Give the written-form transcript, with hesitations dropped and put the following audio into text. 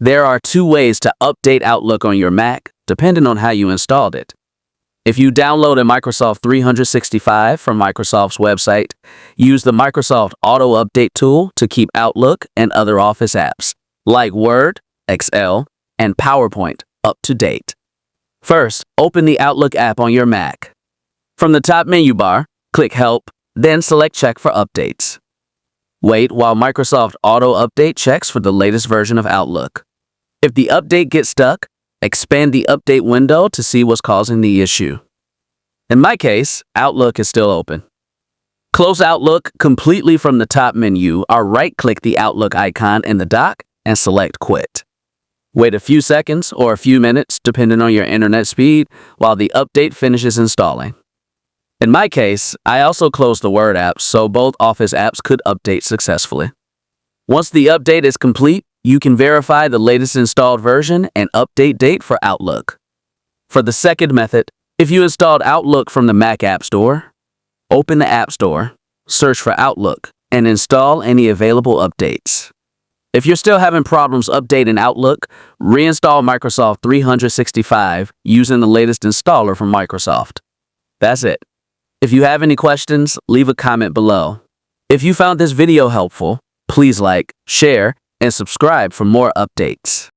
There are two ways to update Outlook on your Mac, depending on how you installed it. If you download a Microsoft 365 from Microsoft's website, use the Microsoft AutoUpdate tool to keep Outlook and other Office apps, like Word, Excel, and PowerPoint, up to date. First, open the Outlook app on your Mac. From the top menu bar, click Help, then select Check for Updates. Wait while Microsoft AutoUpdate checks for the latest version of Outlook. If the update gets stuck, expand the update window to see what's causing the issue. In my case, Outlook is still open. Close Outlook completely from the top menu or right-click the Outlook icon in the dock and select Quit. Wait a few seconds or a few minutes, depending on your internet speed, while the update finishes installing. In my case, I also closed the Word app so both Office apps could update successfully. Once the update is complete, you can verify the latest installed version and update date for Outlook. For the second method, if you installed Outlook from the Mac App Store, open the App Store, search for Outlook, and install any available updates. If you're still having problems updating Outlook, reinstall Microsoft 365 using the latest installer from Microsoft. That's it. If you have any questions, leave a comment below. If you found this video helpful, please like, share, and subscribe for more updates.